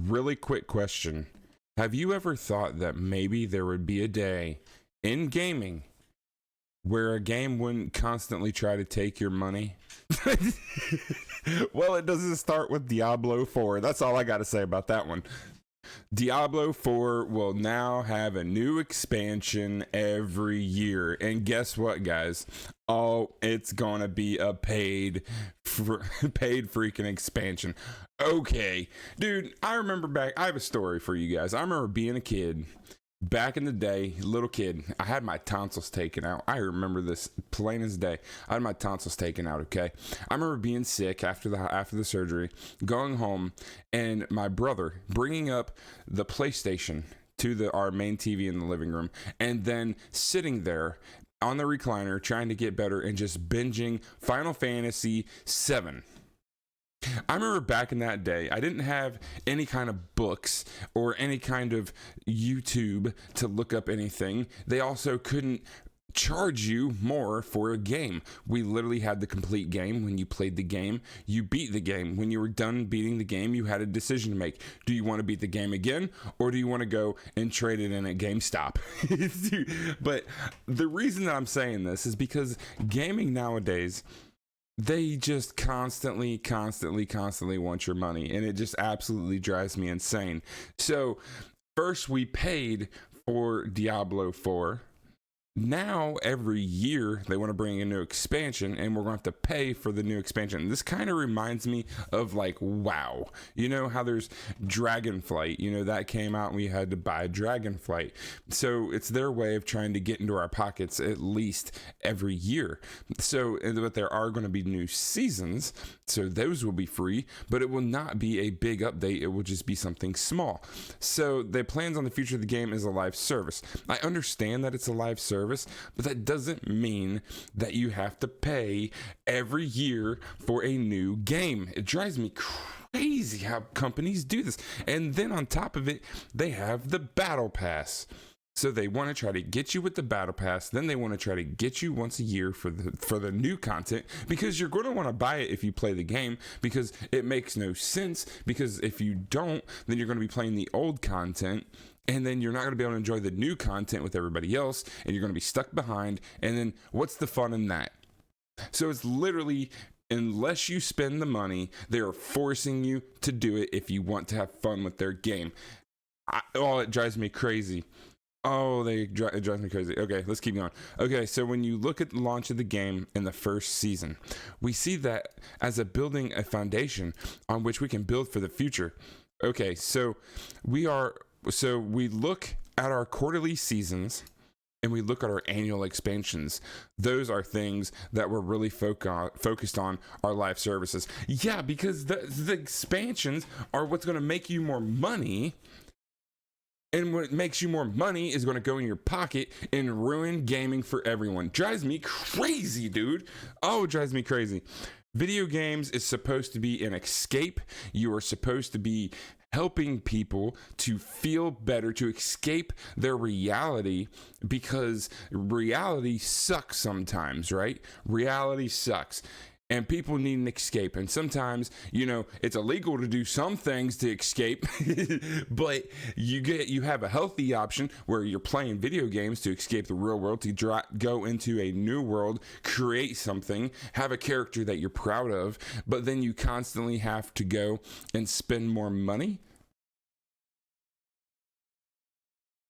really quick question. Have you ever thought that maybe there would be a day in gaming where a game wouldn't constantly try to take your money? Well, it doesn't start with Diablo 4. That's all I got to say about that one. Diablo 4 will now have a new expansion every year. And guess what, guys? Oh, it's gonna be a paid freaking expansion. Okay, dude, I have a story for you guys. I remember being a kid back in the day, little kid. I had my tonsils taken out. I remember this plain as day. I had my tonsils taken out. Okay, I remember being sick after the surgery, going home, and my brother bringing up the PlayStation to our main TV in the living room, and then sitting there on the recliner trying to get better and just binging Final Fantasy VII. I remember back in that day, I didn't have any kind of books or any kind of YouTube to look up anything. They also couldn't charge you more for a game. We literally had the complete game. When you played the game, you beat the game. When you were done beating the game, you had a decision to make. Do you want to beat the game again, or do you want to go and trade it in at GameStop? But the reason that I'm saying this is because gaming nowadays, they just constantly want your money, and it just absolutely drives me insane. So first we paid for Diablo 4. Now every year they want to bring a new expansion, and we're going to have to pay for the new expansion. This kind of reminds me of like WoW. You know how there's Dragonflight, that came out and we had to buy Dragonflight. So it's their way of trying to get into our pockets at least every year. But there are going to be new seasons, so those will be free, but it will not be a big update. It will just be something small. So the plans on the future of the game is a live service. I understand that it's a live service, but that doesn't mean that you have to pay every year for a new game. It drives me crazy how companies do this. And then on top of it, they have the battle pass. So they want to try to get you with the battle pass, then they want to try to get you once a year for the new content, because you're going to want to buy it if you play the game, because it makes no sense, because if you don't, then you're going to be playing the old content, and then you're not going to be able to enjoy the new content with everybody else, and you're going to be stuck behind, and then what's the fun in that? So it's literally, unless you spend the money, they are forcing you to do it if you want to have fun with their game. It drives me crazy. It drives me crazy. Okay, let's keep going. Okay, so when you look at the launch of the game in the first season, we see that as building a foundation on which we can build for the future. Okay, so we look at our quarterly seasons and we look at our annual expansions. Those are things that we're really focused on our live services. Yeah, because the expansions are what's going to make you more money. And what makes you more money is going to go in your pocket and ruin gaming for everyone. Drives me crazy, dude. Oh, it drives me crazy. Video games is supposed to be an escape. You are supposed to be helping people to feel better, to escape their reality, because reality sucks sometimes, right? Reality sucks. And people need an escape. And sometimes, it's illegal to do some things to escape, but you have a healthy option where you're playing video games to escape the real world, to go into a new world, create something, have a character that you're proud of, but then you constantly have to go and spend more money.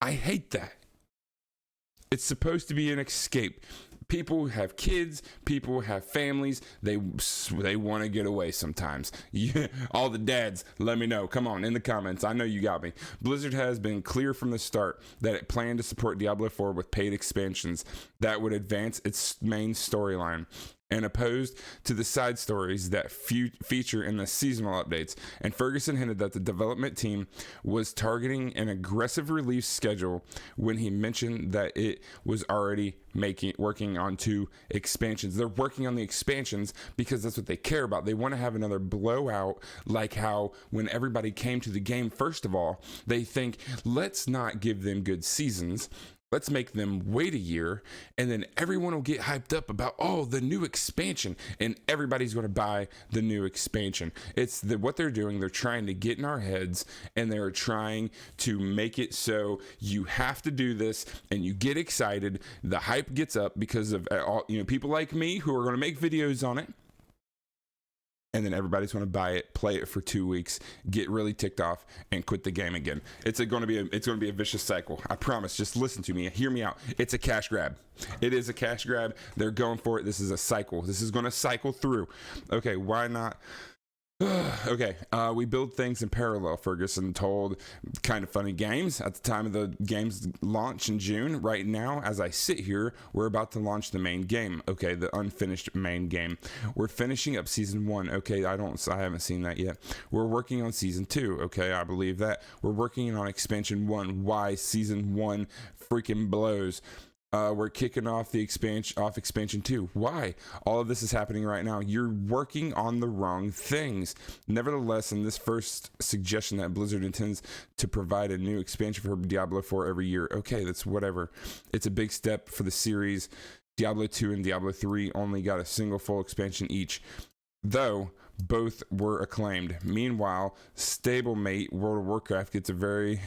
I hate that. It's supposed to be an escape. People have kids, people have families, they want to get away sometimes. All the dads, let me know. Come on, in the comments. I know you got me. Blizzard has been clear from the start that it planned to support Diablo 4 with paid expansions that would advance its main storyline, and opposed to the side stories that feature in the seasonal updates. And Ferguson hinted that the development team was targeting an aggressive release schedule when he mentioned that it was already working on 2 expansions. They're working on the expansions because that's what they care about. They want to have another blowout, like how when everybody came to the game, first of all, they think, let's not give them good seasons. Let's make them wait a year, and then everyone will get hyped up about, oh, the new expansion, and everybody's going to buy the new expansion. It's what they're doing. They're trying to get in our heads, and they're trying to make it so you have to do this, and you get excited. The hype gets up because of all, people like me who are going to make videos on it. And then everybody's going to buy it, play it for 2 weeks, get really ticked off, and quit the game again. It's going to be a vicious cycle. I promise. Just listen to me. Hear me out. It's a cash grab. It is a cash grab. They're going for it. This is a cycle. This is going to cycle through. Okay, why not? Okay, we build things in parallel, Ferguson told Kind of Funny Games at the time of the game's launch in June. Right now, as I sit here, we're about to launch the main game. Okay, the unfinished main game. We're finishing up season 1. Okay, I haven't seen that yet. We're working on season 2. Okay, I believe that. We're working on expansion 1. Why season 1 freaking blows. We're kicking off the expansion 2. Why? All of this is happening right now. You're working on the wrong things. Nevertheless, in this first suggestion that Blizzard intends to provide a new expansion for Diablo 4 every year. Okay, that's whatever. It's a big step for the series. Diablo 2 and Diablo 3 only got a single full expansion each, though both were acclaimed. Meanwhile, stablemate World of Warcraft gets a very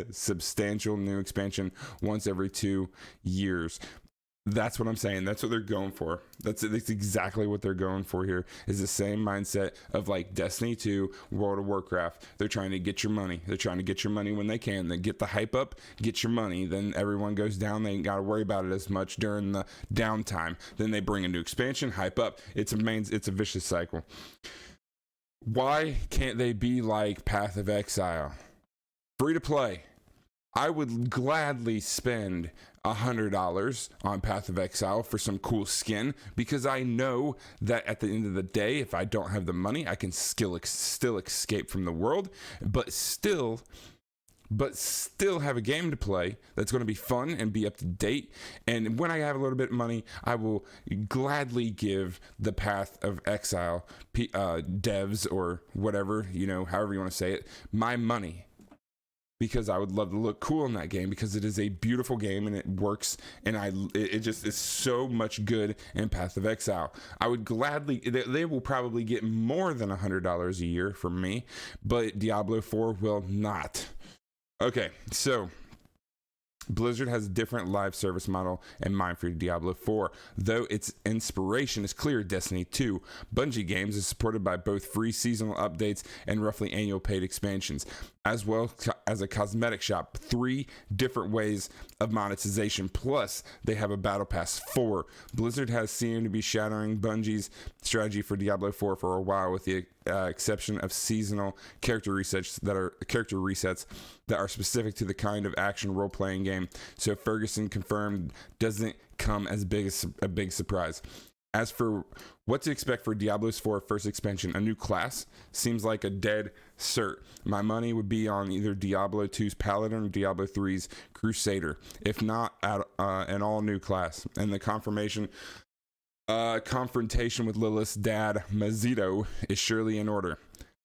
substantial new expansion once every 2 years. That's what I'm saying. That's what they're going for. That's exactly what they're going for here, is the same mindset of like Destiny 2, World of Warcraft. They're trying to get your money. They're trying to get your money when they can. They get the hype up, get your money. Then everyone goes down. They ain't got to worry about it as much during the downtime. Then they bring a new expansion, hype up. It's a vicious cycle. Why can't they be like Path of Exile? Free to play. I would gladly spend $100 on Path of Exile for some cool skin, because I know that at the end of the day, if I don't have the money, I can still escape from the world, but still have a game to play that's going to be fun and be up to date. And when I have a little bit of money, I will gladly give the Path of Exile devs, or whatever, however you want to say it, my money. Because I would love to look cool in that game, because it is a beautiful game and it works, and it just is so much good in Path of Exile. I would gladly, they will probably get more than $100 a year from me, but Diablo 4 will not. Okay, so Blizzard has a different live service model in mind for Diablo 4, though its inspiration is clear. Destiny 2, Bungie Games is supported by both free seasonal updates and roughly annual paid expansions, as well as a cosmetic shop. 3 different ways of monetization, plus they have a battle pass. 4, Blizzard has seemed to be shadowing Bungie's strategy for Diablo 4 for a while, with the exception of seasonal character resets that are specific to the kind of action role-playing game. So Ferguson confirmed doesn't come as a big surprise. As for what to expect for Diablo 4 first expansion, a new class seems like a dead cert. My money would be on either Diablo 2's Paladin or Diablo 3's Crusader, if not an all-new class. And the confrontation with Lilith's dad, Mazito, is surely in order.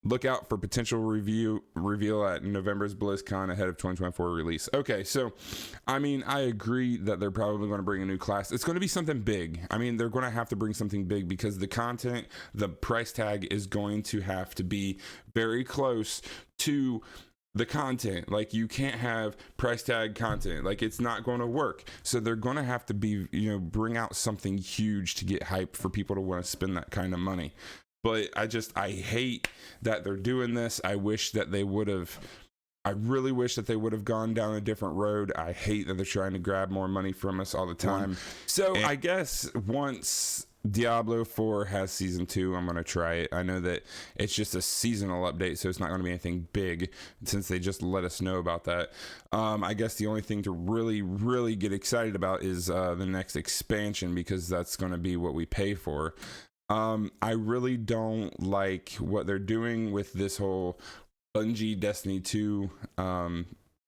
Look out for potential reveal at November's BlizzCon ahead of 2024 release. Okay, so, I agree that they're probably going to bring a new class. It's going to be something big. They're going to have to bring something big, because the content, the price tag is going to have to be very close to the content. Like, you can't have price tag content. Like, it's not going to work. So they're going to have to bring out something huge to get hype for people to want to spend that kind of money. But I hate that they're doing this. I really wish that they would have gone down a different road. I hate that they're trying to grab more money from us all the time. I guess once Diablo 4 has season 2, I'm going to try it. I know that it's just a seasonal update, so it's not going to be anything big, since they just let us know about that. I guess the only thing to really, really get excited about is the next expansion, because that's going to be what we pay for. I really don't like what they're doing with this whole Bungie Destiny 2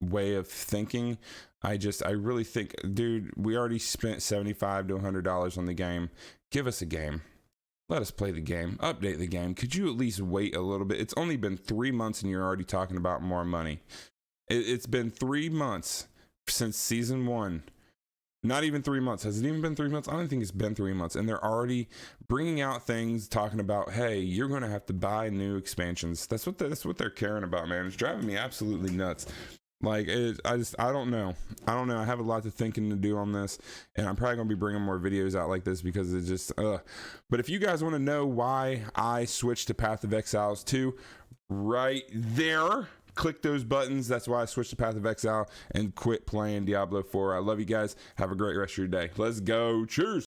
way of thinking. I really think, dude, we already spent $75 to $100 on the game. Give us a game. Let us play the game. Update the game. Could you at least wait a little bit? It's only been 3 months and you're already talking about more money. It's been 3 months since season 1. Not even 3 months. Has it even been 3 months? I don't think it's been 3 months. And they're already bringing out things talking about, hey, you're going to have to buy new expansions. That's what they're caring about, man. It's driving me absolutely nuts. Like, I don't know. I have a lot of thinking to do on this, and I'm probably going to be bringing more videos out like this because it's just, But if you guys want to know why I switched to Path of Exiles 2, right there, click those buttons. That's why I switched to Path of Exile and quit playing Diablo 4. I love you guys. Have a great rest of your day. Let's go. Cheers.